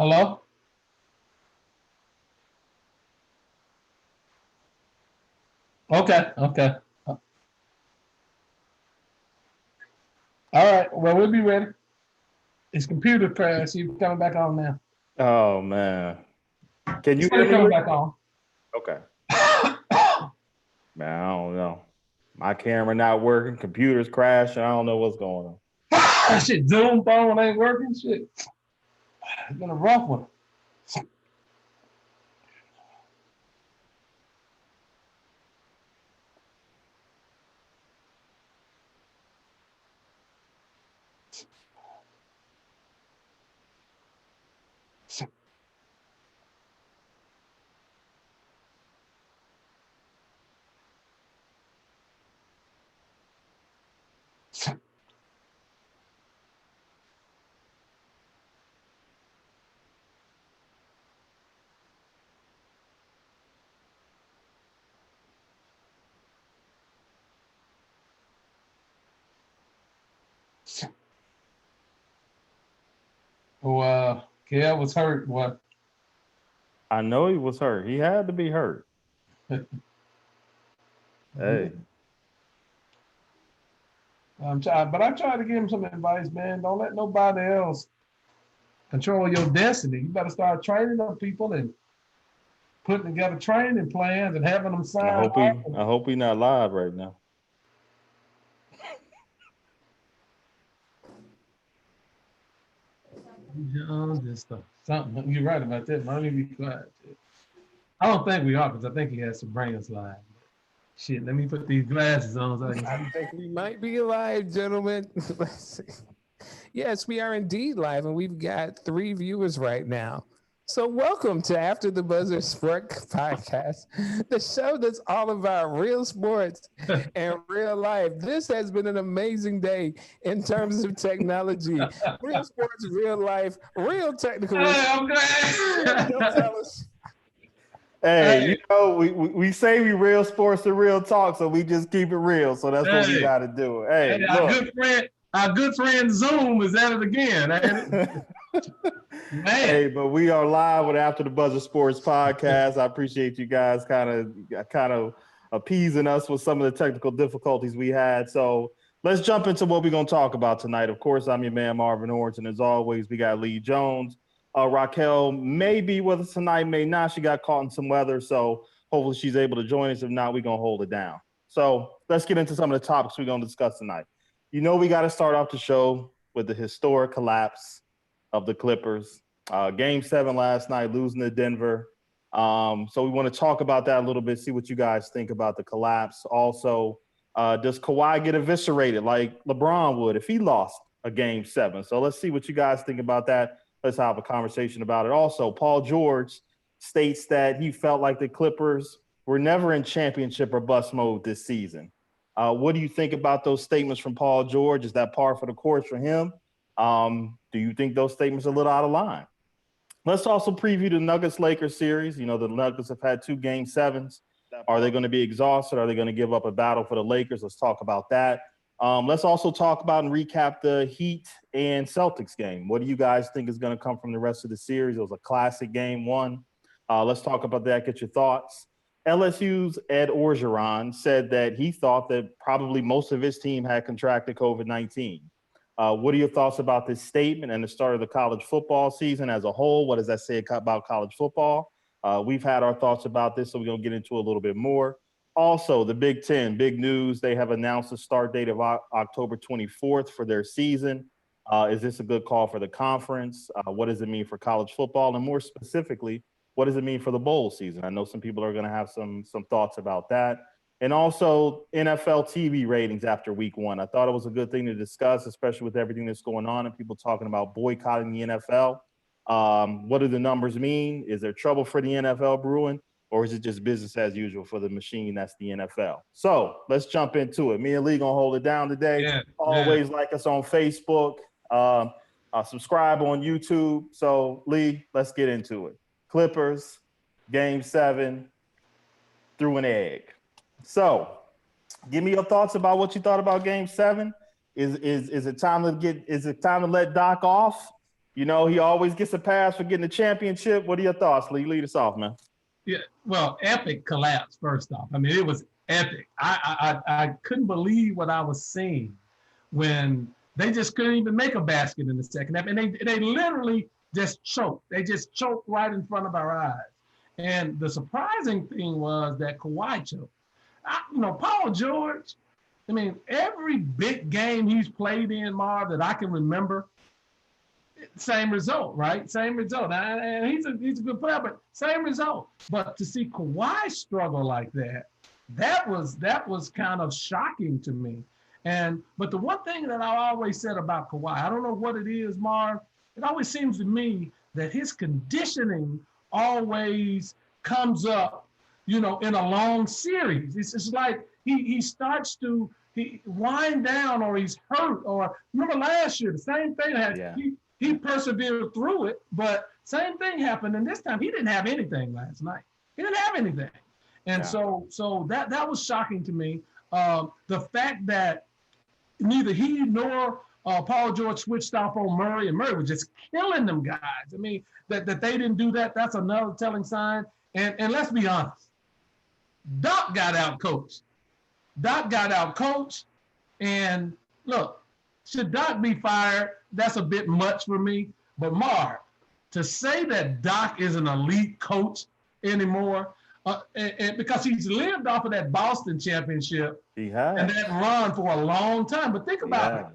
Hello? Okay, okay. All right. Well, we'll be ready. His computer crashed. He's coming back on now. Oh man, can you hear He's me, coming Lee? back on. Okay. Man, I don't know. My camera not working, computers crashing. I don't know what's going on. That shit, Zoom phone ain't working. Shit. It's been a rough one. Oh, Kev was hurt. What? I know he was hurt. He had to be hurt. Hey, I'm trying to give him some advice, man. Don't let nobody else control your destiny. You better start training up people and putting together training plans and having them I sign hope off. he. I hope he not live right now. Just something. You're right about that. Let me be quiet. I don't think we are because I think he has some brain slide. Shit, let me put these glasses on so I can I see. think we might be live, gentlemen. Let's see. Yes, we are indeed live, and we've got 3 viewers right now. So, welcome to After the Buzzer Sport Podcast, the show that's all about real sports and real life. This has been an amazing day in terms of technology. Real sports, real life, real technical Hey, issues. I'm Real glad. fellas. Hey, Hey, we say we real sports and real talk, so we just keep it real. So that's what we hey, got to do. hey, Hey, look. our good friend Zoom is at it again, ain't it? Man. Hey, but we are live with After the Buzzer Sports Podcast. I appreciate you guys kind of appeasing us with some of the technical difficulties we had. So let's jump into what we're going to talk about tonight. Of course, I'm your man Marvin Orange, and as always, we got Lee Jones. Raquel may be with us tonight, may not. She got caught in some weather, so hopefully she's able to join us. If not, we're going to hold it down. So let's get into some of the topics we're going to discuss tonight. You know, we got to start off the show with the historic collapse of the Clippers. Game 7 last night, losing to Denver. So we want to talk about that a little bit, see what you guys think about the collapse. Also, does Kawhi get eviscerated like LeBron would if he lost a Game 7? So let's see what you guys think about that. Let's have a conversation about it. Also, Paul George states that he felt like the Clippers were never in championship or bust mode this season. What do you think about those statements from Paul George? Is that par for the course for him? Do you think those statements are a little out of line? Let's also preview the Nuggets-Lakers series. You know, the Nuggets have had 2 Game 7s. Are they going to be exhausted? Are they going to give up a battle for the Lakers? Let's talk about that. Let's also talk about and recap the Heat and Celtics game. What do you guys think is going to come from the rest of the series? It was a classic Game 1. Let's talk about that, get your thoughts. LSU's Ed Orgeron said that he thought that probably most of his team had contracted COVID-19. What are your thoughts about this statement and the start of the college football season as a whole? What does that say about college football? We've had our thoughts about this, so we're going to get into a little bit more. Also, the Big Ten, big news. They have announced the start date of October 24th for their season. Is this a good call for the conference? What does it mean for college football? And more specifically, what does it mean for the bowl season? I know some people are going to have some thoughts about that. And also NFL TV ratings after week 1. I thought it was a good thing to discuss, especially with everything that's going on and people talking about boycotting the NFL. What do the numbers mean? Is there trouble for the NFL brewing, or is it just business as usual for the machine that's the NFL? So let's jump into it. Me and Lee going to hold it down today. Yeah, Always like us on Facebook. Subscribe on YouTube. So, Lee, let's get into it. Clippers, Game 7, threw an egg. So, give me your thoughts about what you thought about Game 7. Is it time to let Doc off? You know, he always gets a pass for getting the championship. What are your thoughts, Lee? Lead us off, man. Yeah, well, epic collapse, first off. I mean, it was epic. I couldn't believe what I was seeing when they just couldn't even make a basket in the second half. And they literally just choked. They just choked right in front of our eyes. And the surprising thing was that Kawhi choked. Paul George, I mean, every big game he's played in, Marv, that I can remember, same result, right? Same result. And he's a good player, but same result. But to see Kawhi struggle like that, that was kind of shocking to me. But the one thing that I always said about Kawhi, I don't know what it is, Marv. It always seems to me that his conditioning always comes up, in a long series. It's like he starts to wind down, or he's hurt. Or remember last year, the same thing happened. He persevered through it, but same thing happened. And this time he didn't have anything last night. He didn't have anything. And so that was shocking to me. The fact that neither he nor Paul George switched off on Murray, and Murray was just killing them guys. I mean, that they didn't do that, that's another telling sign. And let's be honest, Doc got out coached. And look, should Doc be fired? That's a bit much for me. But Marv, to say that Doc is an elite coach anymore, and because he's lived off of that Boston championship and that run for a long time. But think about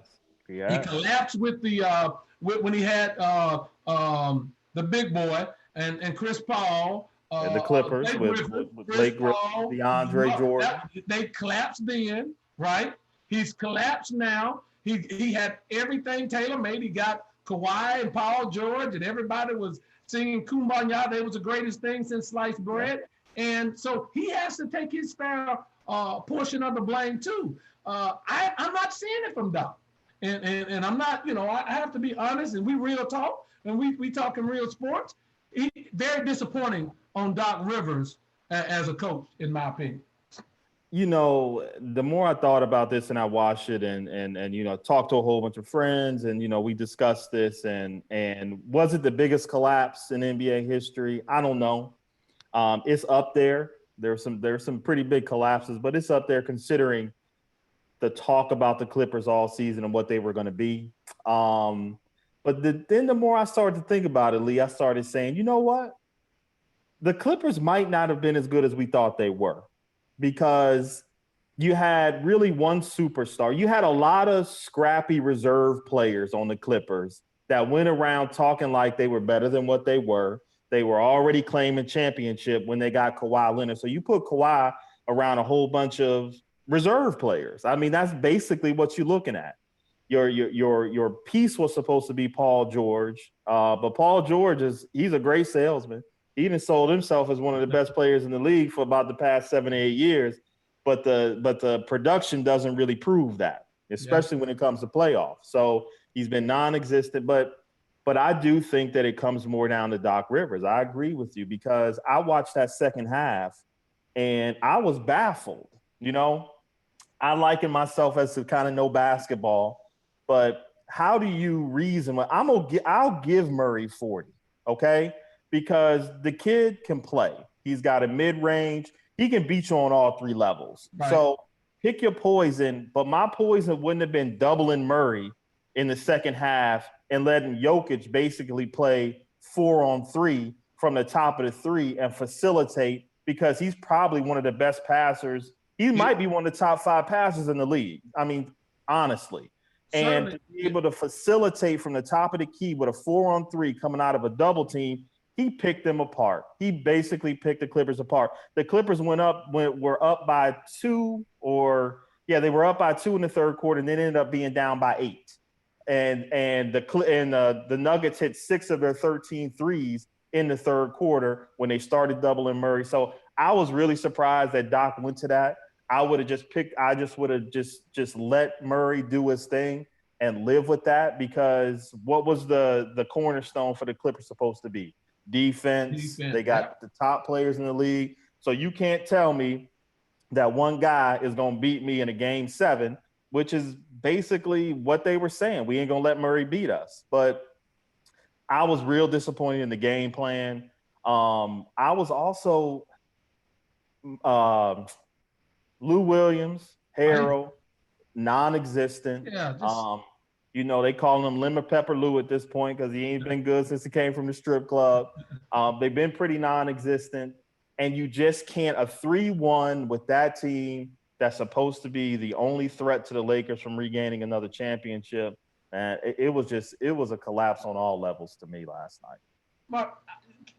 it. He collapsed with the when he had the big boy and Chris Paul. And the Clippers with Blake Griffin, DeAndre Jordan. They collapsed then, right? He's collapsed now. He had everything tailor-made. He got Kawhi and Paul George, and everybody was singing Kumbaya. That was the greatest thing since sliced bread. And so he has to take his fair portion of the blame too. I'm not seeing it from Doc. And I'm not, I have to be honest, and we real talk, and we talk in real sports. Very disappointing on Doc Rivers as a coach, in my opinion. The more I thought about this and I watched it and talked to a whole bunch of friends and, we discussed this and was it the biggest collapse in NBA history? I don't know. It's up there. There's some pretty big collapses, but it's up there considering the talk about the Clippers all season and what they were going to be. But then the more I started to think about it, Lee, I started saying, you know what? The Clippers might not have been as good as we thought they were, because you had really one superstar. You had a lot of scrappy reserve players on the Clippers that went around talking like they were better than what they were. They were already claiming championship when they got Kawhi Leonard. So you put Kawhi around a whole bunch of reserve players. I mean, that's basically what you're looking at. Your piece was supposed to be Paul George, but Paul George he's a great salesman. He even sold himself as one of the best players in the league for about the past 7 or 8 years. But the production doesn't really prove that, especially when it comes to playoffs. So he's been non-existent. But I do think that it comes more down to Doc Rivers. I agree with you, because I watched that second half and I was baffled. I liken myself as to kind of know basketball, but how do you reason? I'll give Murray 40, okay? Because the kid can play. He's got a mid-range. He can beat you on all three levels. Right. So pick your poison, but my poison wouldn't have been doubling Murray in the second half and letting Jokic basically play 4-on-3 from the top of the three and facilitate, because he's probably one of the best passers. He might be one of the top 5 passers in the league. I mean, honestly. Certainly. And to be able to facilitate from the top of the key with a 4-on-3 coming out of a double team, he picked them apart. He basically picked the Clippers apart. The Clippers were up by 2, they were up by 2 in the third quarter, and then ended up being down by 8. And the Nuggets hit 6 of their 13 threes in the third quarter when they started doubling Murray. So I was really surprised that Doc went to that. I would have just let Murray do his thing and live with that, because what was the cornerstone for the Clippers supposed to be? Defense. They got the top players in the league. So you can't tell me that one guy is going to beat me in a game 7, which is basically what they were saying. We ain't going to let Murray beat us. But I was real disappointed in the game plan. I was also Lou Williams, Harrell, non-existent. Yeah, They call him Lemon Pepper Lou at this point because he ain't been good since he came from the strip club. They've been pretty non-existent, and you just can't a 3-1 with that team that's supposed to be the only threat to the Lakers from regaining another championship. And it was a collapse on all levels to me last night. Mark,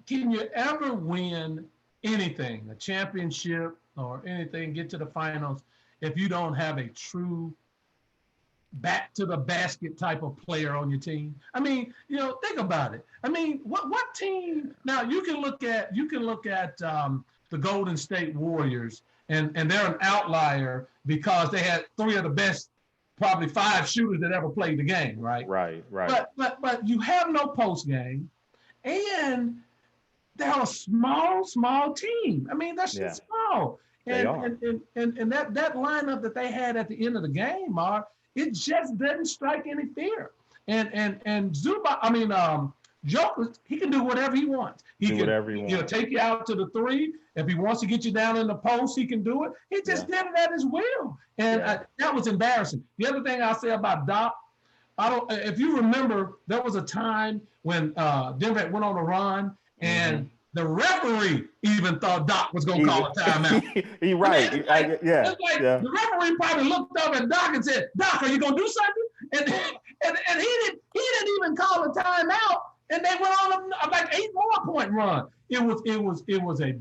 can you ever win anything, a championship or anything, get to the finals, if you don't have a true back to the basket type of player on your team? I mean, think about it. I mean, what team? Now you can look at the Golden State Warriors, and they're an outlier because they had 3 of the best, probably 5 shooters that ever played the game, right? Right. But you have no post game, and they're a small team. I mean, that's just small. And that lineup that they had at the end of the game, Mark, it just doesn't strike any fear. And Zubac, Joker, he can do whatever he wants. He'll take you out to the 3. If he wants to get you down in the post, he can do it. He just did it at his will. And that was embarrassing. The other thing I'll say about Doc, if you remember, there was a time when Denver went on a run, and the referee even thought Doc was going to call a timeout. He's right. The referee probably looked up at Doc and said, "Doc, are you going to do something?" And he didn't even call a timeout, and they went on a like 8 more point run. It was a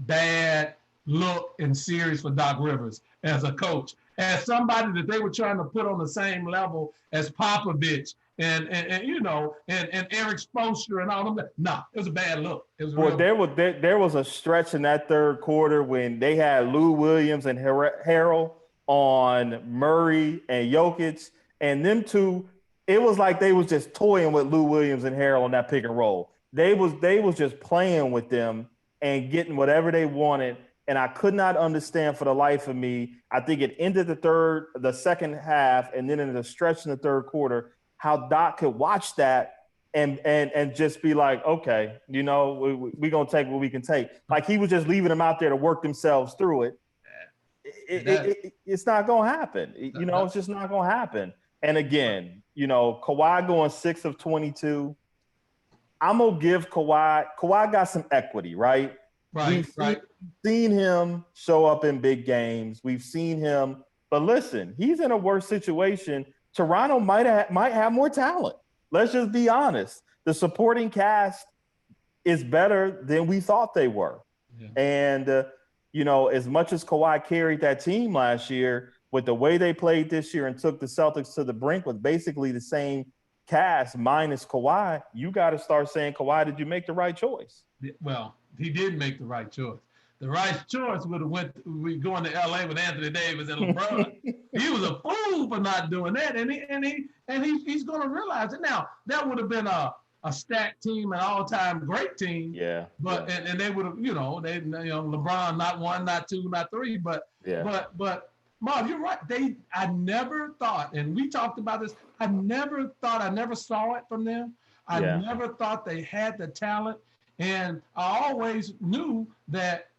bad look and series for Doc Rivers as a coach, as somebody that they were trying to put on the same level as Popovich and Eric Spoelstra and all them. No, it was a bad look. It was there was a stretch in that third quarter when they had Lou Williams and Harrell on Murray and Jokic, and them two, it was like they was just toying with Lou Williams and Harrell on that pick and roll. They was just playing with them and getting whatever they wanted. And I could not understand for the life of me. I think it ended the second half, and then in the stretch in the third quarter, how Doc could watch that and just be like, okay, we're gonna take what we can take. Like he was just leaving them out there to work themselves through it. It's not gonna happen. It's just not gonna happen. And again, Kawhi going 6 of 22. I'm gonna give Kawhi. Kawhi got some equity, right? We've seen him show up in big games. We've seen him, but listen, he's in a worse situation. Toronto might have more talent. Let's just be honest. The supporting cast is better than we thought they were. Yeah. And, as much as Kawhi carried that team last year, with the way they played this year and took the Celtics to the brink with basically the same cast minus Kawhi, you got to start saying, Kawhi, did you make the right choice? Well, he did make the right choice. The right choice would have we going to LA with Anthony Davis and LeBron. He was a fool for not doing that, and he's going to realize it now. That would have been a stacked team, an all-time great team. Yeah. But and they would have, LeBron not 1, not 2, not 3, but Marv, you're right. I never thought, and we talked about this. I never saw it from them. I never thought they had the talent. And I always knew that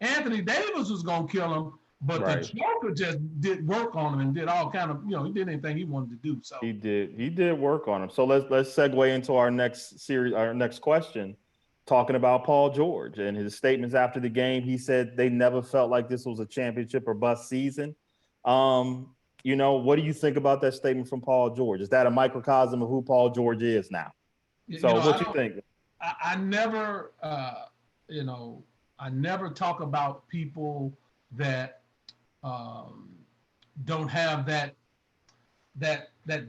Anthony Davis was going to kill him, but the Joker just did work on him and did all kind of, he did anything he wanted to do. So he did work on him. So let's segue into our next question, talking about Paul George and his statements after the game. He said they never felt like this was a championship or bust season. What do you think about that statement from Paul George? Is that a microcosm of who Paul George is now? So what you think? I never, I never talk about people that don't have that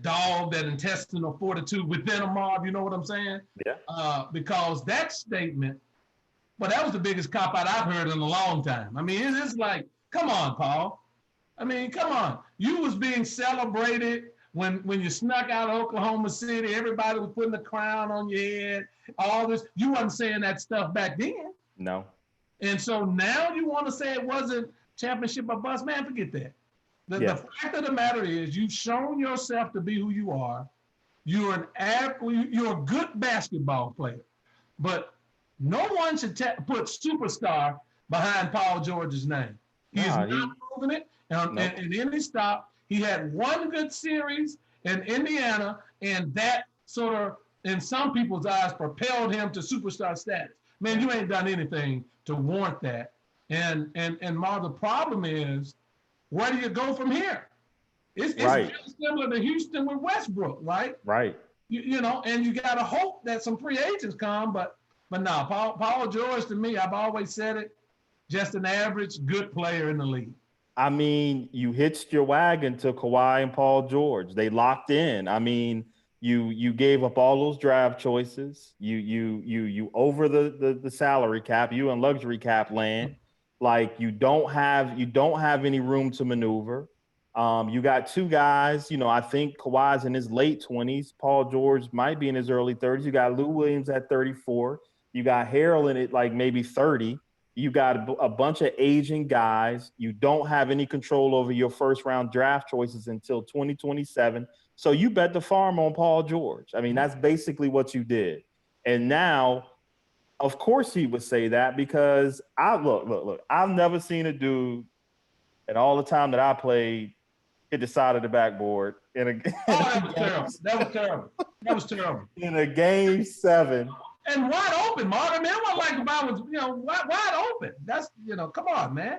dog, that intestinal fortitude within a mob. You know what I'm saying? Yeah. Because that statement, that was the biggest cop out I've heard in a long time. I mean, it's like, come on, Paul. I mean, come on. You was being celebrated when you snuck out of Oklahoma City. Everybody was putting a crown on your head. All this, you wasn't saying that stuff back then. No. And so now you want to say it wasn't championship or bust? Man, forget that. The fact of the matter is you've shown yourself to be who you are. you're a good basketball player, but no one should put superstar behind Paul George's name. He is not proving it. And in his stop, he had one good series in Indiana, and that sort of, in some people's eyes, propelled him to superstar status. Man, you ain't done anything to warrant that. And Mar, the problem is, where do you go from here? It's very similar to Houston with Westbrook, right? Right. You know, and you got to hope that some free agents come, but no, Paul George, to me, I've always said it, just an average good player in the league. I mean, you hitched your wagon to Kawhi and Paul George. They locked in. I mean, you gave up all those draft choices. You over the salary cap. You in luxury cap land. Like you don't have any room to maneuver. You got two guys. You know, I think Kawhi's in his late 20s. Paul George might be in his early 30s. You got Lou Williams at 34. You got Harold in it like maybe 30. You got a bunch of aging guys. You don't have any control over your first round draft choices until 2027. So you bet the farm on Paul George. I mean, that's basically what you did. And now, of course he would say that because look, I've never seen a dude in all the time that I played hit the side of the backboard in a game. That was terrible. In a game 7. And wide open, Mark. I mean, it wasn't like the ball was, wide open. That's, come on, man.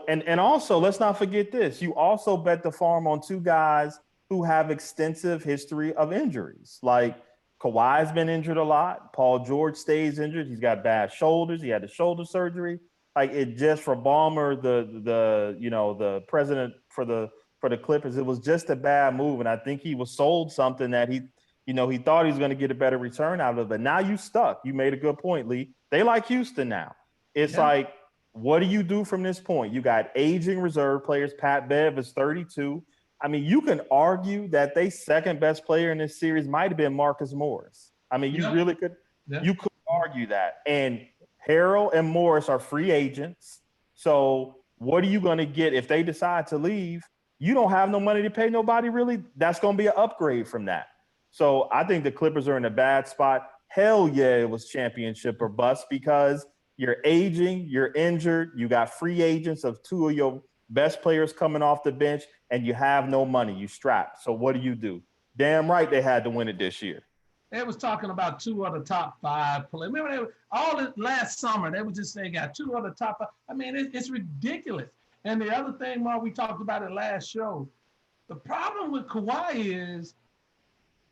And also, let's not forget this. You also bet the farm on two guys who have extensive history of injuries. Like Kawhi's been injured a lot. Paul George stays injured. He's got bad shoulders. He had the shoulder surgery. Like it just for Ballmer, the president for the Clippers, it was just a bad move. And I think he was sold something that he thought he was going to get a better return out of it. But now you stuck. You made a good point, Lee. They like Houston now. It's like, what do you do from this point? You got aging reserve players. Pat Bev is 32. I mean, you can argue that they second best player in this series might have been Marcus Morris. I mean, you really could. Yeah. You could argue that. And Harrell and Morris are free agents. So what are you going to get if they decide to leave? You don't have no money to pay nobody, really. That's going to be an upgrade from that. So I think the Clippers are in a bad spot. Hell yeah, it was championship or bust because you're aging, you're injured, you got free agents of two of your best players coming off the bench, and you have no money. You strapped. So what do? Damn right they had to win it this year. They was talking about two of the top 5 players. Remember, last summer, they were just saying got two of the top 5. I mean, it's ridiculous. And the other thing, Mark, we talked about it last show, the problem with Kawhi is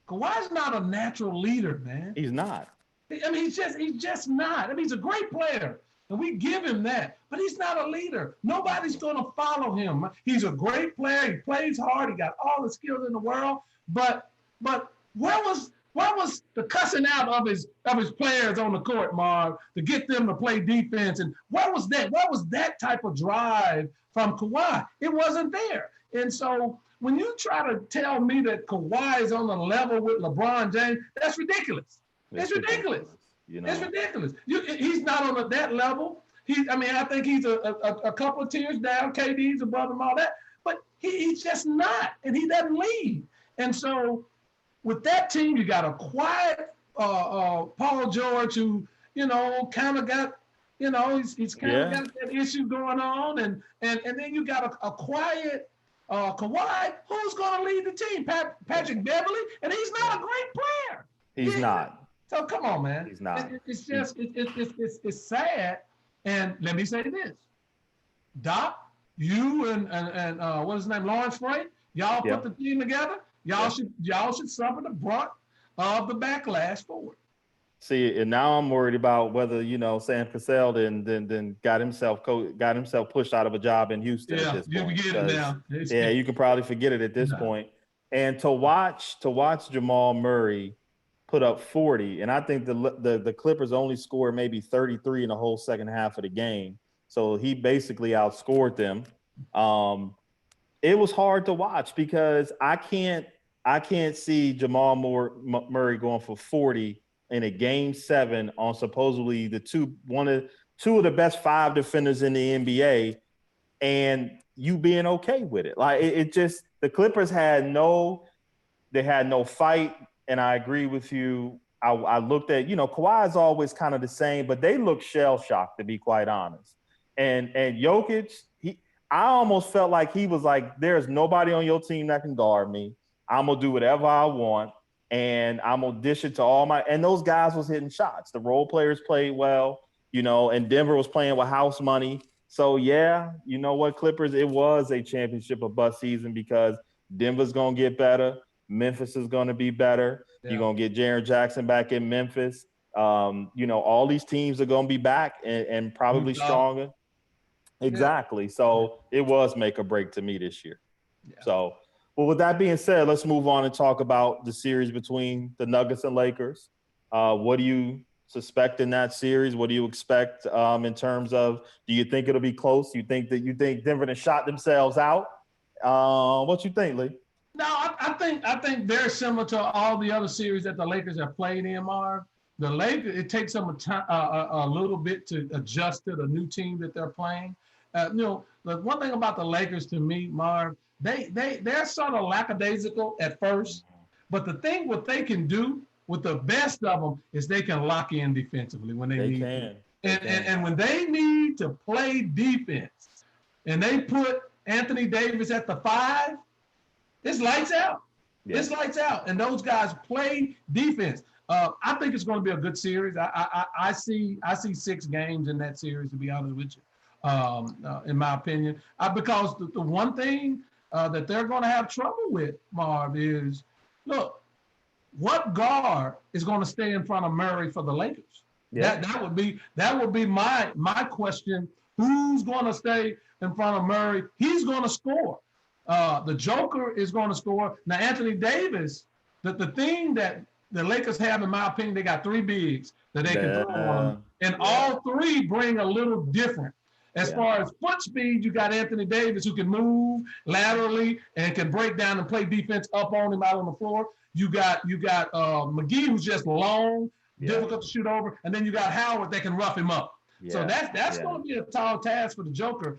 Kawhi's not a natural leader, man. He's not. I mean, he's just not. I mean, he's a great player, and we give him that, but he's not a leader. Nobody's going to follow him. He's a great player. He plays hard. He got all the skills in the world, but where was the cussing out of his players on the court, Marv, to get them to play defense? And where was that? Where was that type of drive from Kawhi? It wasn't there. And so when you try to tell me that Kawhi is on the level with LeBron James, that's ridiculous. It's ridiculous. It's ridiculous. He's not on that level. I think he's a couple of tiers down. KD's above him, all that. But he's just not, and he doesn't lead. And so with that team, you got a quiet Paul George who, kind of got, he's kind of got that issue going on. And then you got a quiet Kawhi, who's going to lead the team? Patrick Beverly, and he's not a great player. He's not. So come on, man. He's not. It's just it's sad. And let me say this, Doc, you and what's his name, Lawrence Frank, y'all put the team together. Y'all should suffer the brunt of the backlash for it. See, and now I'm worried about whether Sam Cassell then got himself pushed out of a job in Houston. Yeah, at this you point, forget it now. Yeah, you can probably forget it at this point. And to watch Jamal Murray put up 40, and I think the Clippers only scored maybe 33 in the whole second half of the game, so he basically outscored them. It was hard to watch because I can't see Jamal Murray going for 40 in a game 7 on supposedly two of the best 5 defenders in the NBA, and you being okay with it. Like it just, the Clippers had no fight. and I agree with you. I looked at, Kawhi is always kind of the same, but they look shell-shocked, to be quite honest. And Jokic, I almost felt like he was like, there's nobody on your team that can guard me. I'm going to do whatever I want, and I'm going to dish it to all my – and those guys was hitting shots. The role players played well, and Denver was playing with house money. So, yeah, you know what, Clippers, it was a championship or bust season because Denver's going to get better. Memphis is going to be better. Yeah. You're going to get Jaren Jackson back in Memphis. All these teams are going to be back and probably stronger. Exactly. Yeah. So it was make or break to me this year. Yeah. So, well, with that being said, let's move on and talk about the series between the Nuggets and Lakers. What do you suspect in that series? What do you expect in terms of, do you think it'll be close? You think Denver has shot themselves out? What you think, Lee? No, I think very similar to all the other series that the Lakers have played in, Marv. The Lakers, it takes them a little bit to adjust to the new team that they're playing. The one thing about the Lakers to me, Marv, they're sort of lackadaisical at first, but the thing what they can do with the best of them is they can lock in defensively when they need to. And when they need to play defense and they put Anthony Davis at the 5, it's lights out. Yeah. It's lights out. And those guys play defense. I think it's going to be a good series. I see 6 games in that series, to be honest with you, in my opinion. Because the one thing that they're going to have trouble with, Marv, is, look, what guard is going to stay in front of Murray for the Lakers? Yeah. That would be my question. Who's going to stay in front of Murray? He's going to score. The Joker is going to score. Now, Anthony Davis, the thing that the Lakers have, in my opinion, they got 3 bigs that they can throw on them. And all 3 bring a little different. As far as foot speed, you got Anthony Davis who can move laterally and can break down and play defense up on him out on the floor. You got McGee, who's just long, difficult to shoot over. And then you got Howard that can rough him up. Yeah. So that's going to be a tall task for the Joker,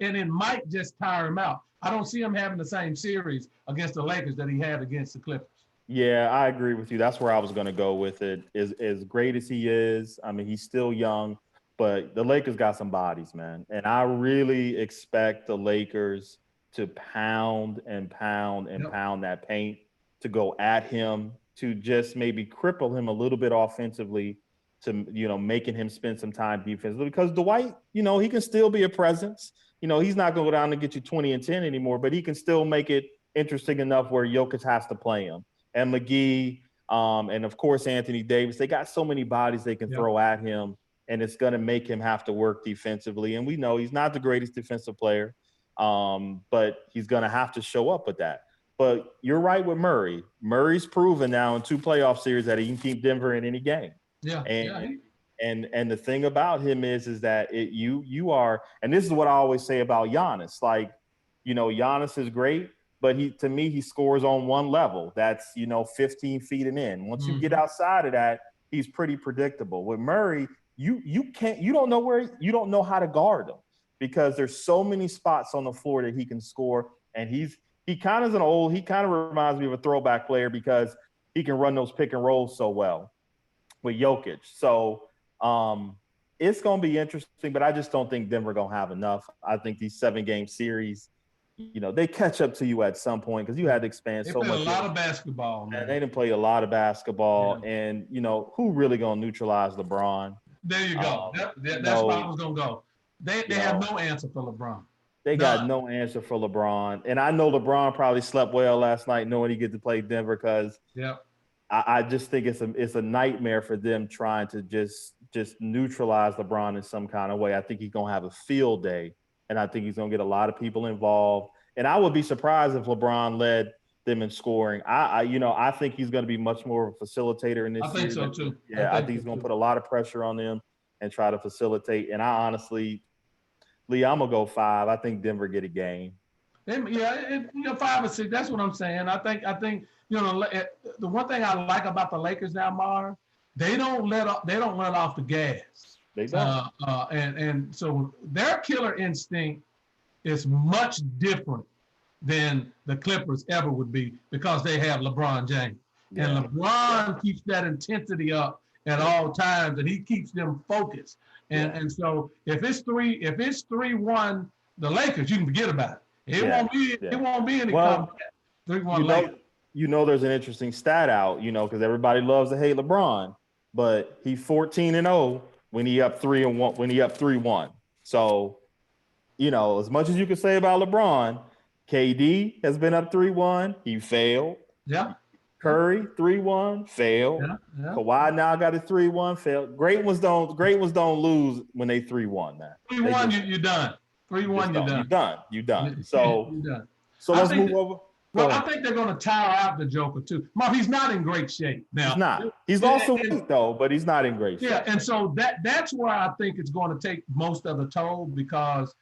and it might just tire him out. I don't see him having the same series against the Lakers that he had against the Clippers. Yeah, I agree with you. That's where I was going to go with it. As great as he is, I mean, he's still young, but the Lakers got some bodies, man. And I really expect the Lakers to pound that paint, to go at him, to just maybe cripple him a little bit offensively, to, making him spend some time defensively. Because Dwight, he can still be a presence. He's not going to go down and get you 20 and 10 anymore, but he can still make it interesting enough where Jokic has to play him. And McGee, and of course, Anthony Davis, they got so many bodies they can throw at him, and it's going to make him have to work defensively. And we know he's not the greatest defensive player, but he's going to have to show up with that. But you're right with Murray. Murray's proven now in 2 playoff series that he can keep Denver in any game. Yeah. And the thing about him is that you are, and this is what I always say about Giannis. Like, Giannis is great, but to me, he scores on one level. That's, 15 feet and in. Once you get outside of that, he's pretty predictable. With Murray, you don't know how to guard him because there's so many spots on the floor that he can score. And he kind of reminds me of a throwback player because he can run those pick and rolls so well with Jokic. So it's going to be interesting, but I just don't think Denver going to have enough. I think these 7-game series, they catch up to you at some point because you had to expand so much. They play a lot of basketball, man. They didn't play a lot of basketball. Yeah. And, who really going to neutralize LeBron? There you go. That's where I was going to go. They have no answer for LeBron. They got no answer for LeBron. And I know LeBron probably slept well last night knowing he get to play Denver because I just think it's a nightmare for them trying to just neutralize LeBron in some kind of way. I think he's going to have a field day, and I think he's going to get a lot of people involved. And I would be surprised if LeBron led them in scoring. I think he's going to be much more of a facilitator in this season. I think so too. Yeah, I think he's going to put a lot of pressure on them and try to facilitate. And I honestly, Lee, I'm going to go 5. I think Denver get a game. Yeah, 5 or 6. That's what I'm saying. I think the one thing I like about the Lakers now, Mar, they don't let off the gas. They don't. And so their killer instinct is much different than the Clippers ever would be because they have LeBron James. And LeBron keeps that intensity up at all times, and he keeps them focused. And so if it's 3-1, the Lakers, you can forget about it. It won't be any comeback. 3-1 Lakers. There's an interesting stat out, because everybody loves to hate LeBron, but he's 14-0 when he up 3-1, when he up 3-1. So, as much as you can say about LeBron, KD has been up 3-1. He failed. Yeah. Curry 3-1 failed. Yeah. Kawhi now got a 3-1 failed. Great ones don't lose when they 3-1, man. 3-1, you're done. 3-1, you're done. You're done. So, you're done. So let's move over. Well, I think they're going to tire out the Joker too. Mark, he's not in great shape now. He's not. He's also weak though, but he's not in great shape. Yeah, and so that's where I think it's going to take most of the toll because,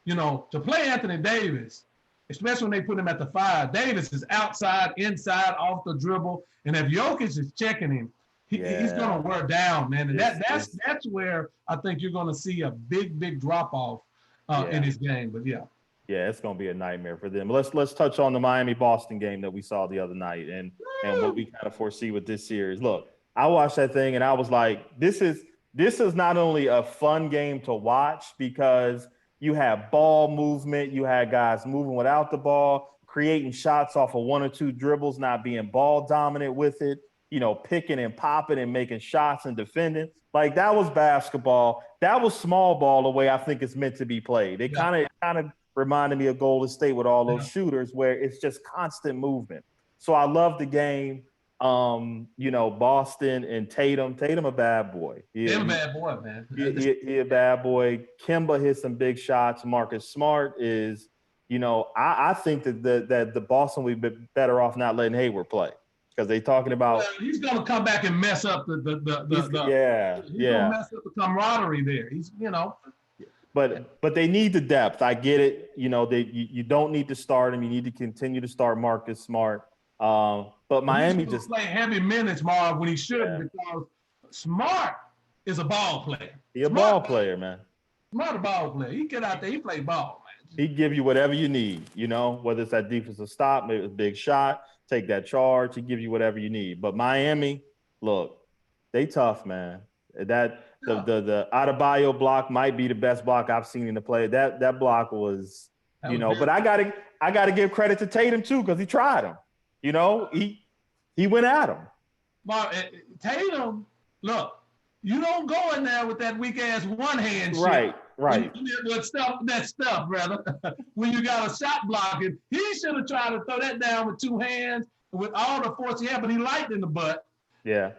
to play Anthony Davis, especially when they put him at the 5, Davis is outside, inside, off the dribble, and if Jokic is checking him, he's going to wear down, man. And that's where I think you're going to see a big drop off in his game. But yeah. Yeah, it's going to be a nightmare for them. Let's touch on the Miami-Boston game that we saw the other night and what we kind of foresee with this series. Look, I watched that thing and I was like, this is not only a fun game to watch because you have ball movement, you had guys moving without the ball, creating shots off of 1 or 2 dribbles, not being ball dominant with it, picking and popping and making shots and defending. Like that was basketball. That was small ball the way I think it's meant to be played. It kind of reminded me of Golden State with all those shooters where it's just constant movement. So I love the game. Boston and Tatum. Tatum a bad boy. He's a bad boy, man. He a bad boy. Kemba hit some big shots. Marcus Smart is, I think that the Boston would be better off not letting Hayward play because they talking about he's going to come back and mess up the he's going to mess up the camaraderie there. He's But they need the depth. I get it. You don't need to start him. You need to continue to start Marcus Smart. But Miami just play heavy minutes, Marv, when he shouldn't because Smart is a ball player. He's a ball player, man. Smart a ball player. He get out there. He play ball, man. He give you whatever you need. Whether it's that defensive stop, maybe a big shot, take that charge. He gives you whatever you need. But Miami, look, they tough, man. The Adebayo block might be the best block I've seen in the play. That block was, but I gotta give credit to Tatum too because he tried him. He went at him. But Tatum, look, you don't go in there with that weak ass one hand shit. Right. That stuff, brother. When you got a shot blocking, he should have tried to throw that down with 2 hands with all the force he had, but he liked in the butt. Yeah.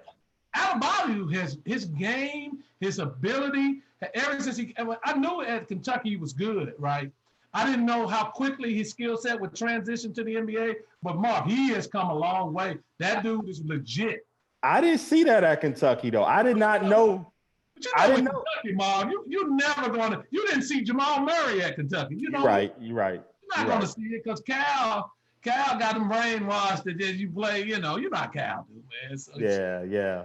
Adebayo, his game, his ability, ever since I knew at Kentucky he was good, right? I didn't know how quickly his skill set would transition to the NBA, but Mark, he has come a long way. That dude is legit. I didn't see that at Kentucky, though. I did not know. But I didn't know. Kentucky, Mark, you're never going to. You didn't see Jamal Murray at Kentucky. You're right. You're not going to see it because Cal got him brainwashed that you play. You're not Cal, dude, man. So yeah.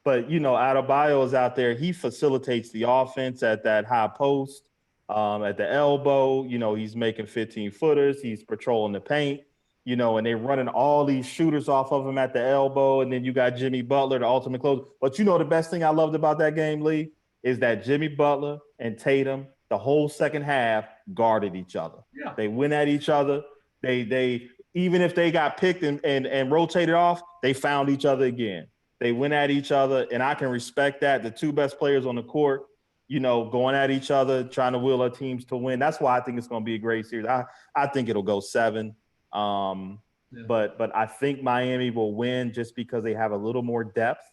But Adebayo is out there. He facilitates the offense at that high post. At the elbow, he's making 15-footers. He's patrolling the paint, and they're running all these shooters off of him at the elbow. And then you got Jimmy Butler, the ultimate closer. But the best thing I loved about that game, Lee, is that Jimmy Butler and Tatum, the whole second half, guarded each other. Yeah. They went at each other. They even if they got picked and rotated off, they found each other again. They went at each other, and I can respect that. The 2 best players on the court, going at each other, trying to will their teams to win. That's why I think it's going to be a great series. I think it'll go 7. But I think Miami will win just because they have a little more depth,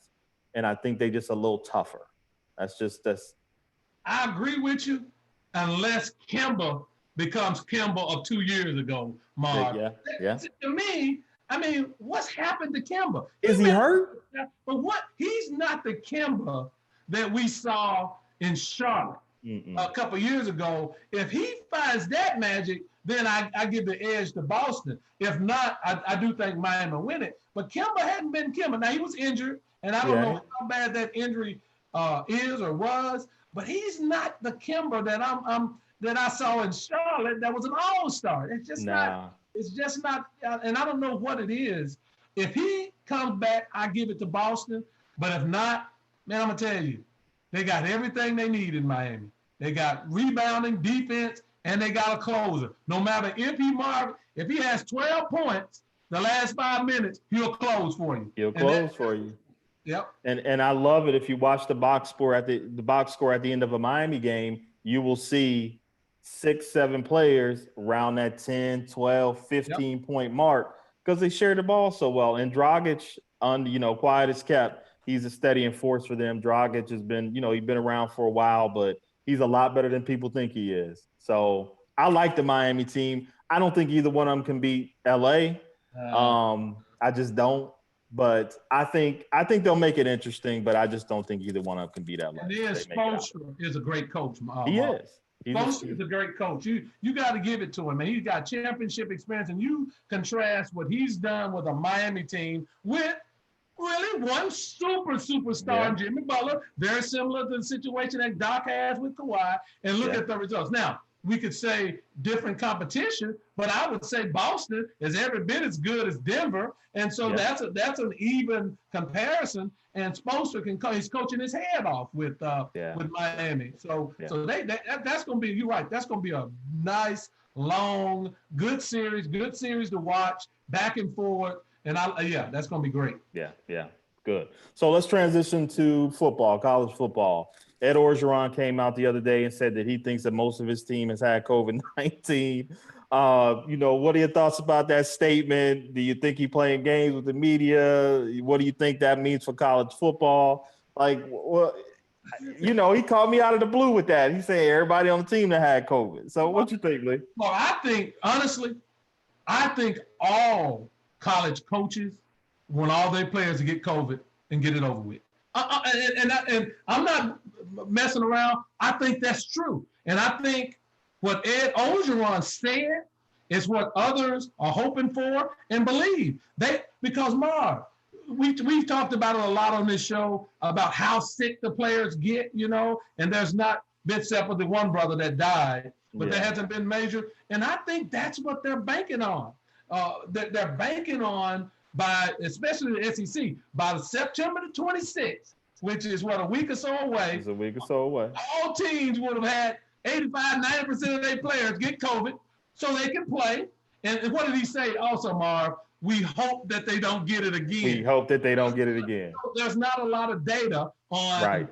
and I think they're just a little tougher. That's. I agree with you, unless Kemba becomes Kemba of 2 years ago, Mark. Yeah. To me, what's happened to Kemba? Is he hurt? But he's not the Kemba that we saw in Charlotte a couple years ago. If he finds that magic, then I give the edge to Boston. If not, I do think Miami will win it. But Kemba hadn't been Kemba. Now, he was injured, and I don't know how bad that injury is or was, but he's not the Kemba that I saw in Charlotte that was an all-star. It's just not. It's just not, and I don't know what it is If he comes back, I give it to Boston. But if not, man, I'm gonna tell you, they got everything they need in Miami. They got rebounding, defense, and they got a closer. No matter if he has 12 points the last 5 minutes, he'll close for you. He'll close for you. Yep. And I love it. If you watch the box score at the box score at the end of a Miami game, you will see 6, 7 players around that 10, 12, 15 point mark because they share the ball so well. And Dragic, quiet as kept, he's a steady enforce for them. Dragic has been, he's been around for a while, but he's a lot better than people think he is. So I like the Miami team. I don't think either one of them can beat LA. I just don't. But I think they'll make it interesting, but I just don't think either one of them can beat LA. And then Spoelstra is a great coach. He is. Spoelstra is a great coach. You got to give it to him. And he's got championship experience. And you contrast what he's done with a Miami team with really one superstar, Jimmy Butler, very similar to the situation that Doc has with Kawhi. And look at the results. Now, we could say different competition, but I would say Boston is every bit as good as Denver, and so that's an even comparison. And Spoelstra he's coaching his head off with Miami. So that's going to be, you're right, that's going to be a nice, long, good series to watch, back and forth, and that's going to be great. Yeah, good. So let's transition to football, college football. Ed Orgeron came out the other day and said that he thinks that most of his team has had COVID-19. What are your thoughts about that statement? Do you think he's playing games with the media? What do you think that means for college football? He called me out of the blue with that. He said everybody on the team that had COVID. So what you think, Lee? Well, I think all college coaches want all their players to get COVID and get it over with. And I'm not messing around. I think that's true. And I think what Ed Orgeron said is what others are hoping for and believe. Because Marv, we've talked about it a lot on this show about how sick the players get, and there's not been, except for the one brother that died, but there hasn't been major. And I think that's what they're banking on. They're banking on especially the SEC, by September the 26th, which is a week or so away. It's a week or so away. All teams would have had 85, 90% of their players get COVID so they can play. And what did he say also, Marv? We hope that they don't get it again. We hope that they don't get it again. There's not a lot of data on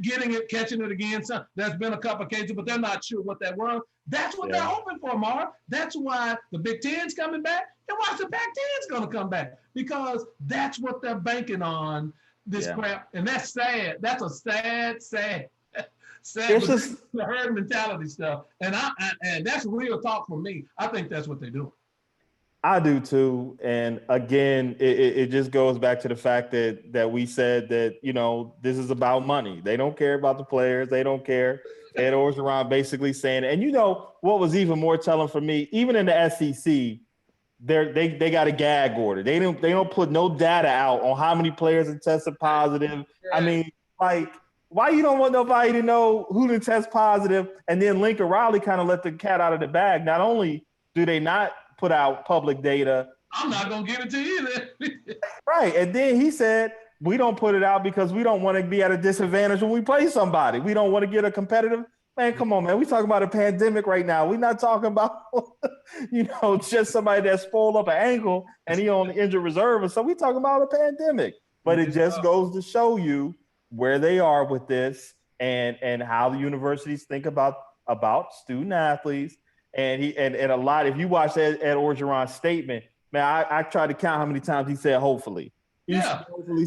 getting it, catching it again. So there's been a couple of cases, but they're not sure what that was. That's what they're hoping for, Marv. That's why the Big Ten's coming back, and why the Pac-10's going to come back, because that's what they're banking on, this crap. And that's sad. That's a sad the herd mentality stuff. And that's real talk for me. I think that's what they're doing. I do too. And again, it just goes back to the fact that we said that, this is about money. They don't care about the players. They don't care. Ed Orgeron basically saying, and what was even more telling for me, even in the SEC, they got a gag order. They don't put no data out on how many players have tested positive. I mean, why you don't want nobody to know who didn't test positive? And then Lincoln Riley kind of let the cat out of the bag. Not only do they not put out public data, I'm not gonna give it to you then. Right. And then he said, we don't put it out because we don't want to be at a disadvantage when we play somebody. We don't want to get a competitive. Man, come on, man. We talking about a pandemic right now. We're not talking about, just somebody that spoiled up an ankle and he on the injured reserve. And so we talking about a pandemic. But it just goes to show you where they are with this and how the universities think about student athletes. And a lot, if you watch Ed Orgeron's statement, man, I tried to count how many times he said hopefully. He said hopefully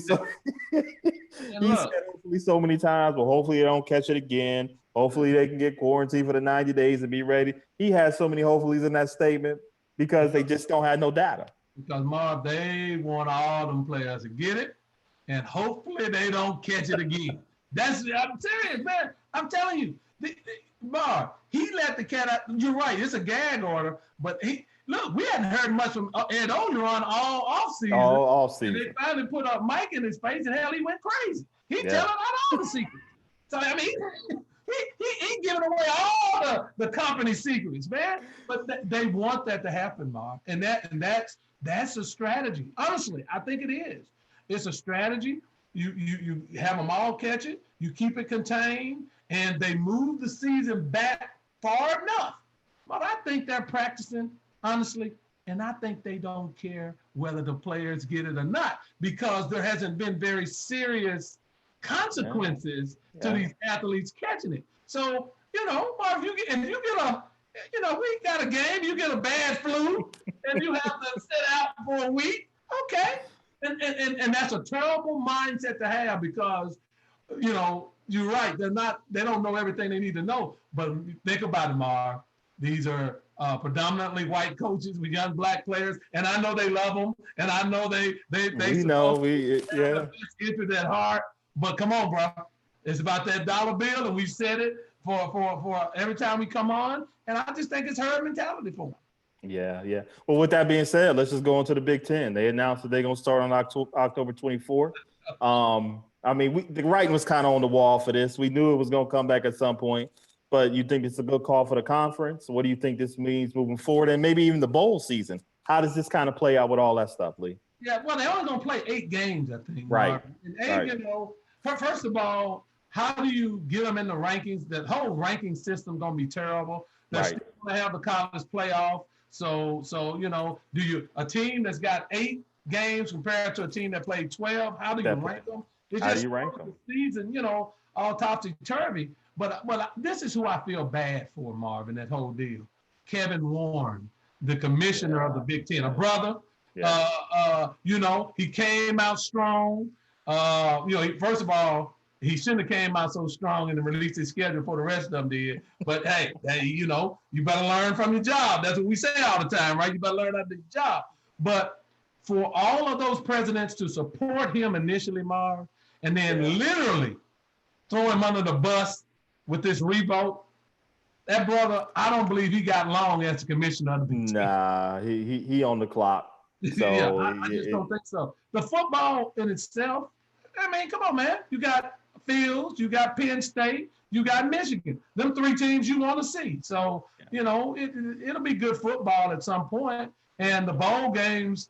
so many times, but hopefully they don't catch it again. Hopefully they can get quarantined for the 90 days and be ready. He has so many hopefullys in that statement because they just don't have no data. Because, Marv, they want all them players to get it, and hopefully they don't catch it again. I'm serious, man. I'm telling you. Marv, he let the cat out. You're right. It's a gag order, but we hadn't heard much from Ed Orgeron all offseason. All offseason. And they finally put a mic in his face, and hell, he went crazy. He telling out all the secrets. So, I mean, he giving away all the company secrets, man. But they want that to happen, Marv. And that's That's a strategy. Honestly, I think it is. It's a strategy. You have them all catch it. You keep it contained, and they move the season back far enough. But I think they're practicing, honestly, and I think they don't care whether the players get it or not, because there hasn't been very serious consequences to these athletes catching it. So, Marv, if you get a, we got a game, you get a bad flu, and you have to sit out for a week, okay. And that's a terrible mindset to have, because, you're right. They don't know everything they need to know. But think about it, Marv. These are predominantly white coaches with young black players, and I know they love them, and I know they interest at heart. But come on, bro, it's about that dollar bill, and we've said it for every time we come on, and I just think it's herd mentality for them. Yeah. Well, with that being said, let's just go into the Big Ten. They announced that they're going to start on October 24th. I mean, the writing was kind of on the wall for this. We knew it was going to come back at some point. But you think it's a good call for the conference? What do you think this means moving forward, and maybe even the bowl season? How does this kind of play out with all that stuff, Lee? Yeah, well, they're only going to play 8 games, I think. Right. And 8, first of all, how do you get them in the rankings? That whole ranking system going to be terrible. They're still going to have the college playoff. So do you a team that's got 8 games compared to a team that played 12? How do you rank them? How do you rank them? The season, all topsy-turvy. But this is who I feel bad for, Marvin, that whole deal. Kevin Warren, the commissioner of the Big Ten, a brother. Yeah. He came out strong. First of all, he shouldn't have came out so strong and released his schedule before the rest of them did. But hey, you better learn from your job. That's what we say all the time, right? You better learn how to do your job. But for all of those presidents to support him initially, Marv, and then literally throw him under the bus with this revote, that brother, I don't believe he got long as the commissioner of the Big Ten. Nah, he on the clock. So I just don't think so. The football in itself, I mean, come on, man. You got Fields, you got Penn State, you got Michigan. Them 3 teams you want to see. So, it'll be good football at some point. And the bowl games,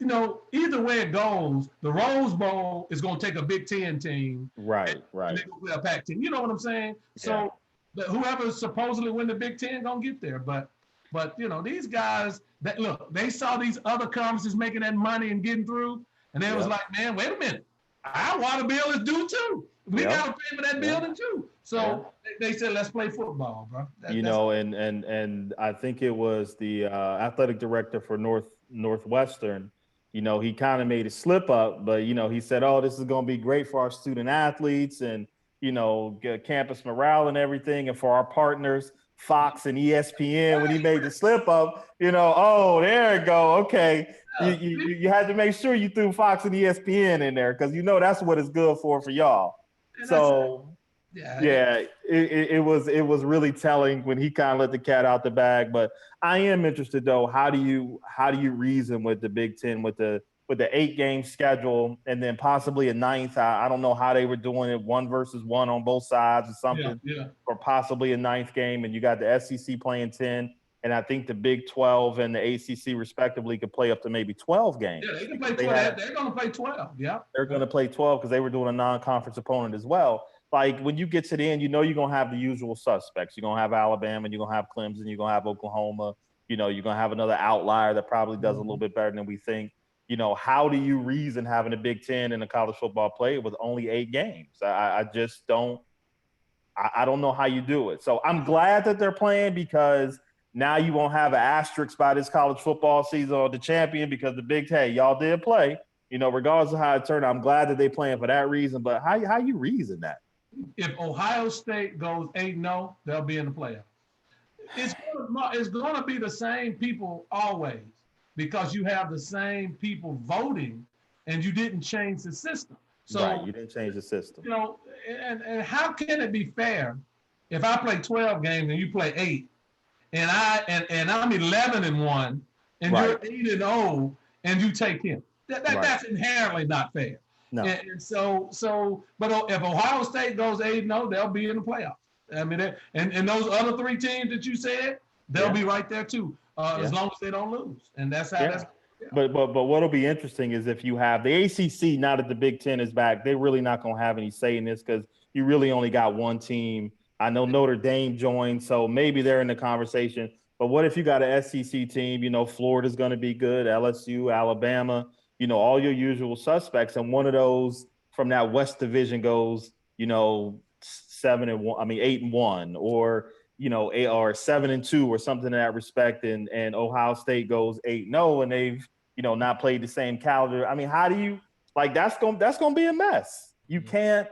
either way it goes, the Rose Bowl is going to take a Big Ten team. Right. And they're going to play a Pac team. You know what I'm saying? Yeah. So whoever supposedly win the Big Ten going to get there. But these guys, they saw these other conferences making that money and getting through, and they was like, man, wait a minute. Our water bill is due too. We got to pay for that building too. So they said, let's play football, bro. And I think it was the athletic director for Northwestern. He kind of made a slip up, but he said, "Oh, this is going to be great for our student athletes and get campus morale and everything, and for our partners, Fox and ESPN." When he made the slip up, oh, there you go. Okay, you had to make sure you threw Fox and ESPN in there because that's what it's good for y'all. So it was really telling when he kind of let the cat out the bag. But I am interested though. How do you reason with the Big Ten with the 8-game schedule and then possibly a 9th? I don't know how they were doing it, 1 versus 1 on both sides or something, or possibly a 9th game. And you got the SEC playing 10. And I think the Big 12 and the ACC respectively could play up to maybe 12 games. Yeah, they can play 12. They're going to play 12. Yeah. They're going to play 12 because they were doing a non-conference opponent as well. Like when you get to the end, you're going to have the usual suspects. You're going to have Alabama, you're going to have Clemson, you're going to have Oklahoma. You're going to have another outlier that probably does a little bit better than we think. How do you reason having a Big Ten in a college football play with only 8 games? I just don't. I don't know how you do it. So I'm glad that they're playing because now you won't have an asterisk by this college football season or the champion because the Big Ten, y'all did play. Regardless of how it turned out, I'm glad that they're playing for that reason. But how you reason that? If Ohio State goes 8-0, they'll be in the playoffs. It's going to be the same people always because you have the same people voting and you didn't change the system. So you didn't change the system. And how can it be fair if I play 12 games and you play 8 and I'm 11-1 and you're 8-0 and you take him? That's inherently not fair. No. And so, but if Ohio State goes 8-0, they'll be in the playoffs. I mean, and those other 3 teams that you said, they'll be right there too, as long as they don't lose. And that's how But what'll be interesting is if you have the ACC, now that the Big Ten is back, they're really not going to have any say in this because you really only got one team. I know Notre Dame joined, so maybe they're in the conversation. But what if you got an SEC team? You know, Florida's going to be good, LSU, Alabama, you know, all your usual suspects, and one of those from that West Division goes, you know, 8-1, or you know, or 7-2 or something in that respect, and Ohio State goes 8-0, and they've, you know, not played the same calendar. I mean, how do you that's gonna be a mess. You can't.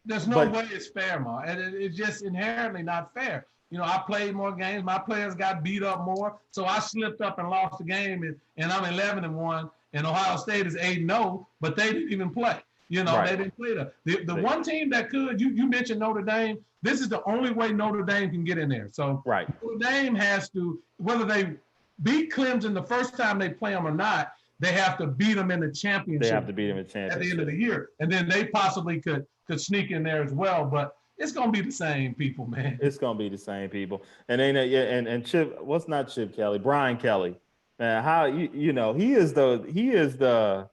There's no way it's fair, Ma, and it's just inherently not fair. You know, I played more games. My players got beat up more, so I slipped up and lost the game, and I'm 11-1, and Ohio State is 8-0, but they didn't even play. You know, They didn't play the one team that could. You mentioned Notre Dame. This is the only way Notre Dame can get in there. So Notre Dame has to, whether they beat Clemson the first time they play them or not, they have to beat them in the championship. They have to beat them in the championship at the end of the year, and then they possibly could sneak in there as well. But it's gonna be the same people, man. It's gonna be the same people. And then and Chip, what's not Chip Kelly? Brian Kelly. Man, how you know he is the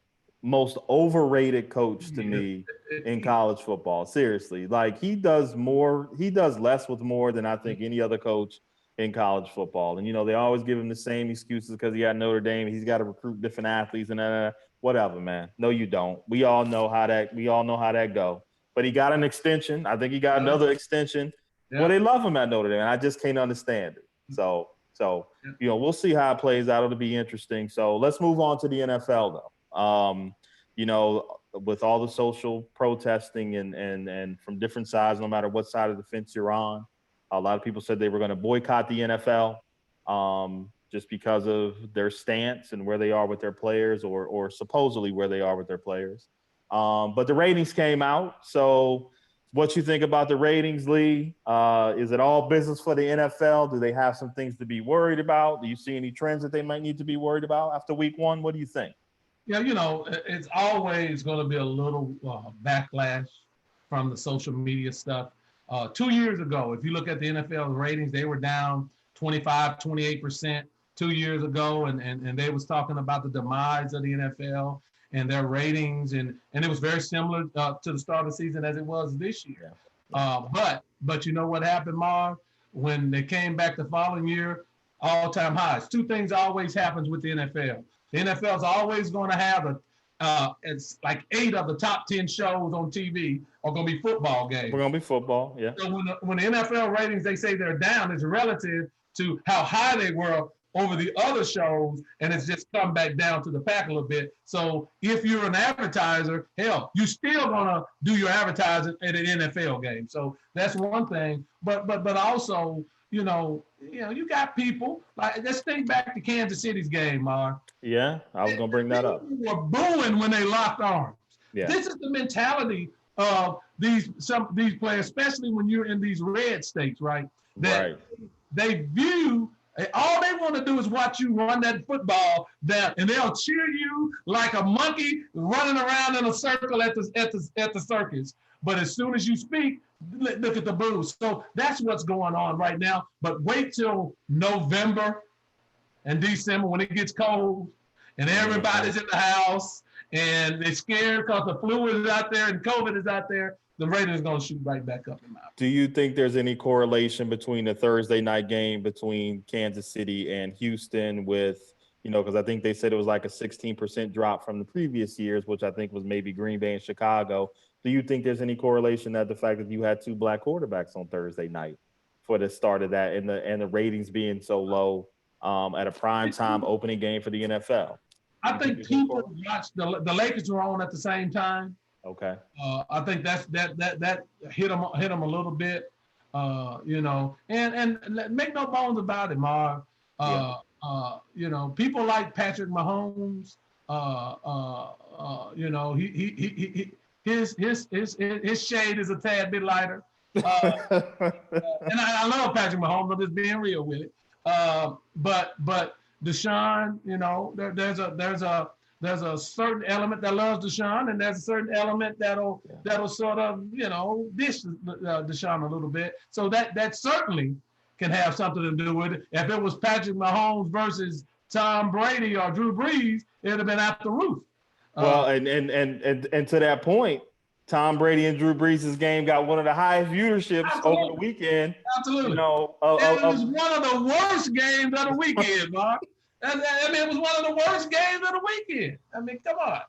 most overrated coach to me in college football. Seriously, like he does less with more than I think any other coach in college football. And, you know, they always give him the same excuses because he got Notre Dame. He's got to recruit different athletes and whatever, man. No, you don't. We all know how that go. But he got an extension. I think he got another extension. Yeah. Well, they love him at Notre Dame. I just can't understand it. So, you know, we'll see how it plays out. It'll be interesting. So let's move on to the NFL, though. You know, with all the social protesting and from different sides, no matter what side of the fence you're on, a lot of people said they were going to boycott the NFL just because of their stance and where they are with their players, or supposedly where they are with their players. But the ratings came out. So what you think about the ratings, Lee? Is it all business for the NFL? Do they have some things to be worried about? Do you see any trends that they might need to be worried about after week one? What do you think? Yeah, you know, it's always going to be a little backlash from the social media stuff. 2 years ago, if you look at the NFL ratings, they were down 25, 28% 2 years ago. And they was talking about the demise of the NFL and their ratings. And it was very similar to the start of the season as it was this year. But you know what happened, Marv? When they came back the following year, all-time highs. Two things always happens with the NFL. The NFL is always going to have it's like 8 of the top 10 shows on TV are going to be football games. We're going to be football, yeah. So when the NFL ratings, they say they're down, it's relative to how high they were over the other shows, and it's just come back down to the pack a little bit. So if you're an advertiser, hell, you're still going to do your advertising at an NFL game. So that's one thing. But also, you know, you got people, like, let's think back to Kansas City's game, Mark. Yeah, I was going to bring that up. People were booing when they locked arms. Yeah. This is the mentality of these players, especially when you're in these red states, right? That they view, all they want to do is watch you run that football down, and they'll cheer you like a monkey running around in a circle at the circus. But as soon as you speak, look at the boos. So that's what's going on right now. But wait till November and December when it gets cold and everybody's in the house and they're scared because the flu is out there and COVID is out there. The ratings are going to shoot right back up and out. Do you think there's any correlation between the Thursday night game between Kansas City and Houston with, you know, because I think they said it was like a 16% drop from the previous years, which I think was maybe Green Bay and Chicago. Do you think there's any correlation that the fact that you had 2 black quarterbacks on Thursday night for the start of that and the ratings being so low at a prime time opening game for the NFL? I think people watched the Lakers were on at the same time. Okay. I think that hit them a little bit, you know, and make no bones about it, Marv. You know, people like Patrick Mahomes. You know, his shade is a tad bit lighter. And I love Patrick Mahomes. I'm just being real with it. But Deshaun, you know, there's a certain element that loves Deshaun, and there's a certain element that'll sort of, you know, dish Deshaun a little bit. So that certainly can have something to do with it. If it was Patrick Mahomes versus Tom Brady or Drew Brees, it'd have been out the roof. Well, and to that point, Tom Brady and Drew Brees' game got one of the highest viewerships over the weekend. Absolutely. You know, it was one of the worst games of the weekend, Mark. I mean, it was one of the worst games of the weekend. I mean, come on.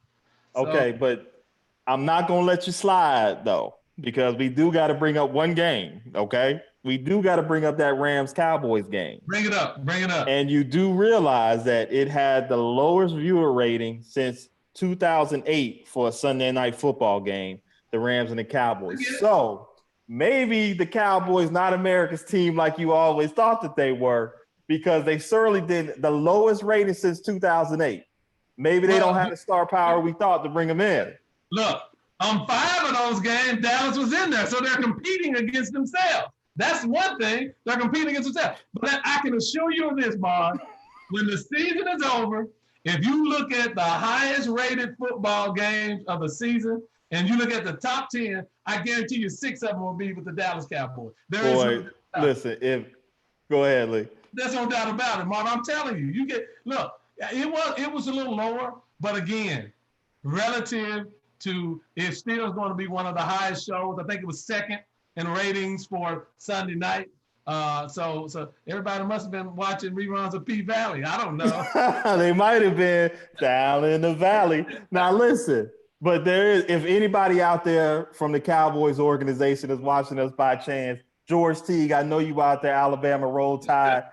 Okay, but I'm not going to let you slide, though, because we do got to bring up one game, okay? We do got to bring up that Rams-Cowboys game. Bring it up. And you do realize that it had the lowest viewer rating since 2008 for a Sunday night football game, the Rams and the Cowboys. So maybe the Cowboys not America's team like you always thought that they were, because they certainly did the lowest rating since 2008. Maybe they don't have the star power we thought to bring them in. Look, on 5 of those games, Dallas was in there, so they're competing against themselves. That's one thing. They're competing against themselves. But I can assure you of this, Bob. When the season is over, if you look at the highest rated football games of the season, and you look at the top 10, I guarantee you 6 of them will be with the Dallas Cowboys. Go ahead, Lee. There's no doubt about it, Mark. I'm telling you, it was a little lower, but again, relative to it still is going to be one of the highest shows. I think it was second in ratings for Sunday night. So everybody must have been watching reruns of P Valley. I don't know. They might have been down in the valley. Now listen, but if anybody out there from the Cowboys organization is watching us by chance, George Teague, I know you out there, Alabama Roll Tide.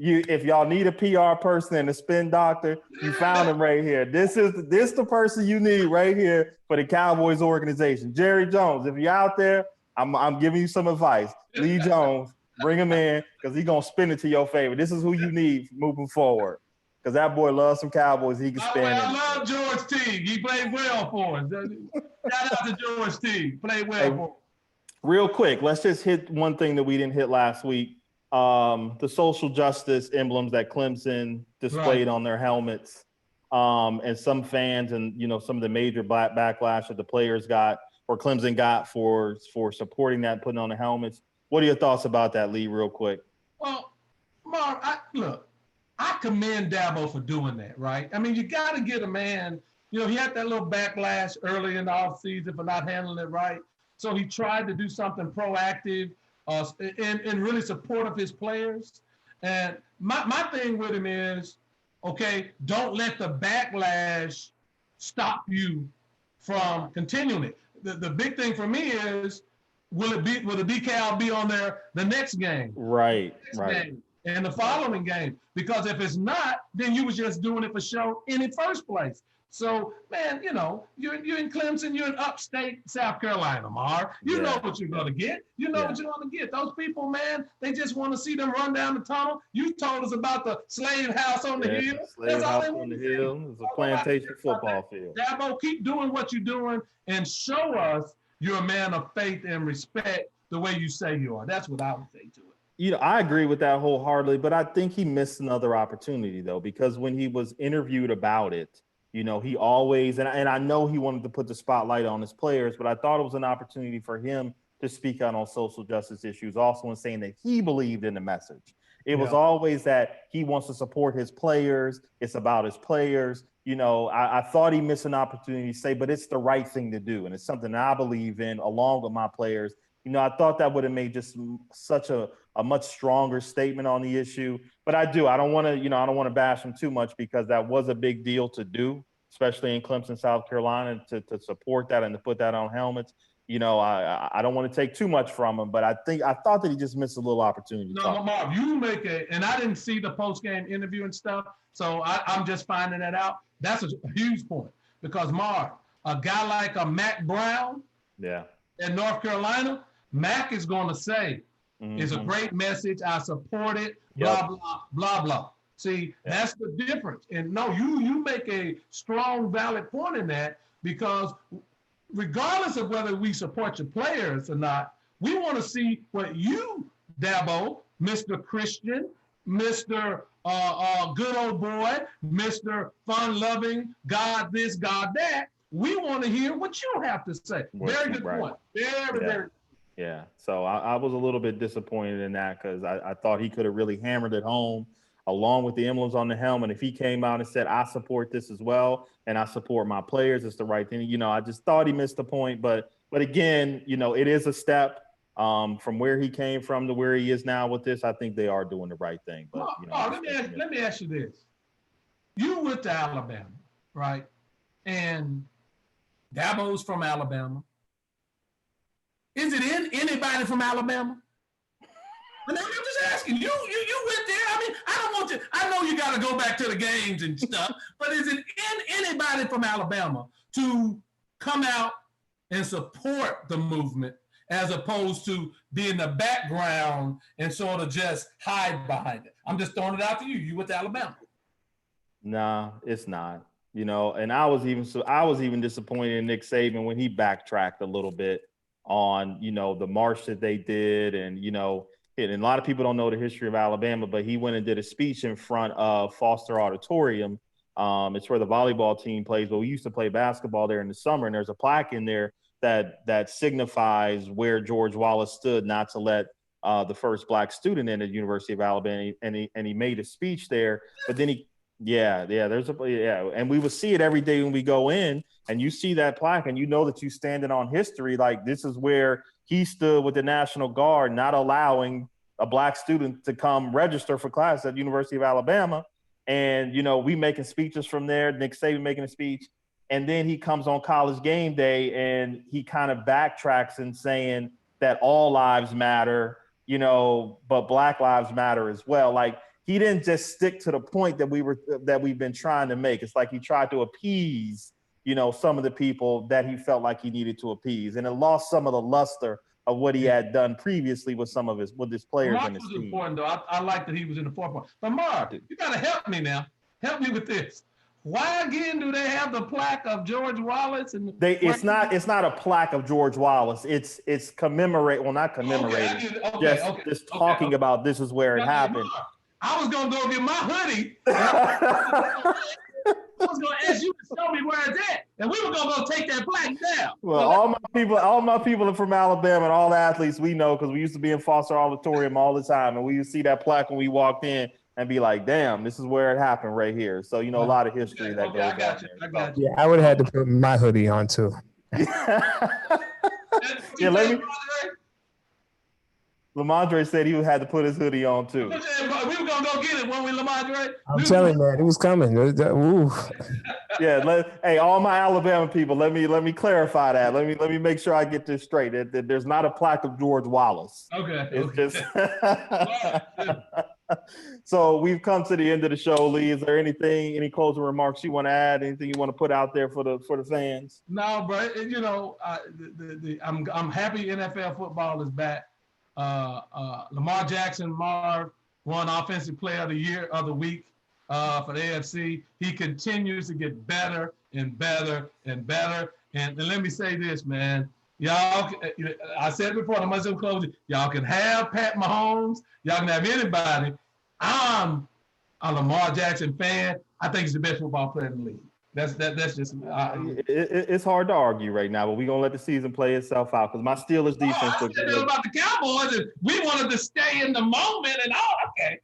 If y'all need a PR person and a spin doctor, you found him right here. This the person you need right here for the Cowboys organization. Jerry Jones, if you're out there, I'm giving you some advice. Lee Jones, bring him in because he's going to spin it to your favor. This is who you need moving forward because that boy loves some Cowboys. He can spin it. I love George Teague. He played well for us. Shout out to George Teague. Played well for us. Real quick, let's just hit one thing that we didn't hit last week. The social justice emblems that Clemson displayed on their helmets, and some fans and some of the major backlash that the players got or Clemson got for supporting that, putting on the helmets. What are your thoughts about that, Lee, real quick? Well, Mark, I commend Dabo for doing that, right? I mean, you got to get a man, he had that little backlash early in the offseason for not handling it right. So he tried to do something proactive and really supportive of his players. And my thing with him is, okay, don't let the backlash stop you from continuing it. The big thing for me is, will the decal be on there the next game? Right. Game and the following game. Because if it's not, then you was just doing it for show in the first place. So, man, you're in Clemson, you're in upstate South Carolina, Mar. You know what you're going to get. You know what you're going to get. Those people, man, they just want to see them run down the tunnel. You told us about the slave house on the hill. Slave house on the hill. It's a plantation football field. Dabo, keep doing what you're doing and show us you're a man of faith and respect the way you say you are. That's what I would say to it. I agree with that wholeheartedly, but I think he missed another opportunity, though, because when he was interviewed about it, he always, and I know he wanted to put the spotlight on his players, but I thought it was an opportunity for him to speak out on social justice issues, also in saying that he believed in the message. It was always that he wants to support his players. It's about his players. I thought he missed an opportunity to say, but it's the right thing to do. And it's something I believe in along with my players. I thought that would have made just such a much stronger statement on the issue. But I don't want to bash him too much because that was a big deal to do, especially in Clemson, South Carolina, to support that and to put that on helmets. I don't want to take too much from him, but I thought that he just missed a little opportunity. No, Mark, you make and I didn't see the post-game interview and stuff, so I'm just finding that out. That's a huge point because, Mark, a guy like a Mac Brown in North Carolina, Mac is going to say, it's a great message. I support it, blah, blah, blah, blah. See, that's the difference. And no, you make a strong, valid point in that because regardless of whether we support your players or not, we want to see what you, Dabo, Mr. Christian, Mr. Good old boy, Mr. Fun-loving, God this, God that, we want to hear what you have to say. Very good point. Very. Yeah, so I was a little bit disappointed in that because I thought he could have really hammered it home. along with the emblems on the helmet, if he came out and said, I support this as well, and I support my players, it's the right thing. You know, I just thought he missed the point, but again, you know, it is a step from where he came from to where he is now with this. I think they are doing the right thing. But you know, let me ask you this. You went to Alabama, right? And Dabo's from Alabama. Is it in anybody from Alabama? And I'm just asking you. You went there. I mean, I don't want you. I know you got to go back to the games and stuff, but is it in anybody from Alabama to come out and support the movement as opposed to be in the background and sort of just hide behind it? I'm just throwing it out to you. You went to Alabama. Nah, it's not. You know, and I was even disappointed in Nick Saban when he backtracked a little bit on, you know, the march that they did. And, you know, and a lot of people don't know the history of Alabama, but he went and did a speech in front of Foster Auditorium. It's where the volleyball team plays, but we used to play basketball there in the summer. And there's a plaque in there that signifies where George Wallace stood not to let the first Black student in at the University of Alabama. And he made a speech there, but then and we would see it every day when we go in, and you see that plaque and you know that you standing on history. Like, this is where he stood with the National Guard, not allowing a Black student to come register for class at the University of Alabama. And, you know, we making speeches from there, Nick Saban making a speech. And then he comes on College Game Day and he kind of backtracks and saying that all lives matter, you know, but Black lives matter as well. Like, he didn't just stick to the point that we've been trying to make. It's like he tried to appease, you know, some of the people that he felt like he needed to appease, and it lost some of the luster of what he had done previously with his players. Mark was important, though. I like that he was in the forefront. But Mark, you got to help me now. Help me with this. Why again do they have the plaque of George Wallace? And it's not a plaque of George Wallace. It's not commemorating. Just talking about this is where it happened. Mark, I was gonna go get my hoodie. I was gonna ask you to show me where it's at, and we were gonna go take that plaque down. Well, all my people are from Alabama, and all the athletes we know, because we used to be in Foster Auditorium all the time, and we used to see that plaque when we walked in and be like, "Damn, this is where it happened right here." So, you know, a lot of history that goes on. I got you. Yeah, I would have had to put my hoodie on too. Lamondre said he had to put his hoodie on too. We were gonna go get it, weren't we, Lamondre? I'm telling you, man, it was coming. Ooh. Yeah, hey, all my Alabama people, let me clarify that. Let me make sure I get this straight. That there's not a plaque of George Wallace. Okay. It's just. So we've come to the end of the show, Lee. Is there any closing remarks you want to add? Anything you want to put out there for the fans? No, bro. You know, I'm happy NFL football is back. Lamar Jackson, Marv, won Offensive Player of the Year of the Week for the AFC. He continues to get better and better and better. And let me say this, man. Y'all, I said before, I'm going to close it. Y'all can have Pat Mahomes. Y'all can have anybody. I'm a Lamar Jackson fan. I think he's the best football player in the league. That's just. It's hard to argue right now, but we're gonna let the season play itself out because my Steelers defense looks good. About the Cowboys, and we wanted to stay in the moment and all. Okay.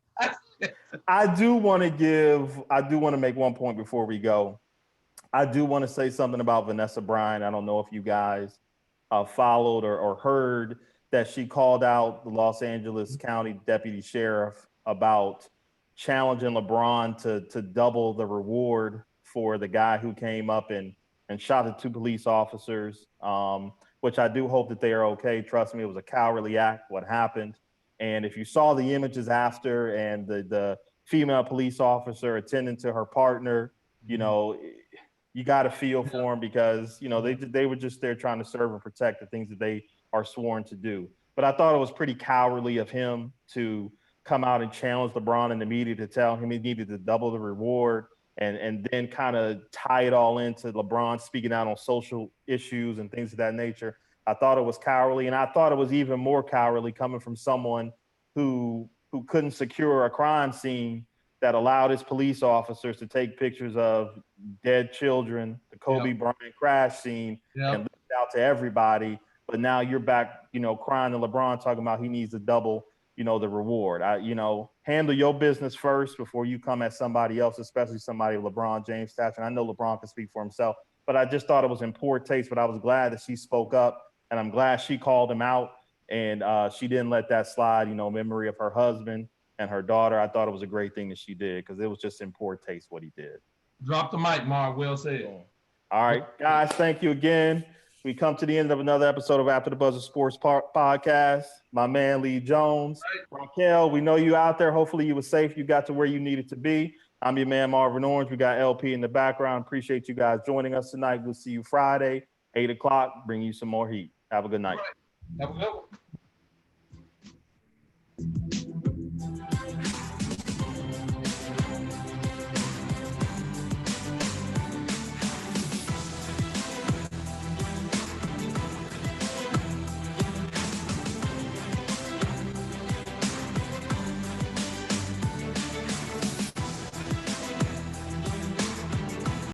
I do want to make one point before we go. I do want to say something about Vanessa Bryant. I don't know if you guys followed or heard that she called out the Los Angeles County Deputy Sheriff about challenging LeBron to double the reward for the guy who came up and shot the two police officers, which I do hope that they are okay. Trust me, it was a cowardly act, what happened. And if you saw the images after and the female police officer attending to her partner, you know, you got to feel for them because, you know, they were just there trying to serve and protect the things that they are sworn to do. But I thought it was pretty cowardly of him to come out and challenge LeBron in the media to tell him he needed to double the reward. And then kind of tie it all into LeBron speaking out on social issues and things of that nature. I thought it was cowardly, and I thought it was even more cowardly coming from someone who couldn't secure a crime scene that allowed his police officers to take pictures of dead children, the Kobe Bryant crash scene, and leaked out to everybody. But now you're back, you know, crying to LeBron, talking about he needs to double the reward. Handle your business first before you come at somebody else, especially somebody of LeBron James' stature. And I know LeBron can speak for himself, but I just thought it was in poor taste. But I was glad that she spoke up, and I'm glad she called him out, and she didn't let that slide. Memory of her husband and her daughter. I thought it was a great thing that she did, because it was just in poor taste what he did. Drop the mic, Mark. Well said. All right, guys, thank you again. We come to the end of another episode of After the Buzzer Sports Podcast. My man, Lee Jones. Raquel, we know you out there. Hopefully you were safe. You got to where you needed to be. I'm your man, Marvin Orange. We got LP in the background. Appreciate you guys joining us tonight. We'll see you Friday, 8 o'clock. Bring you some more heat. Have a good night. Have a good one.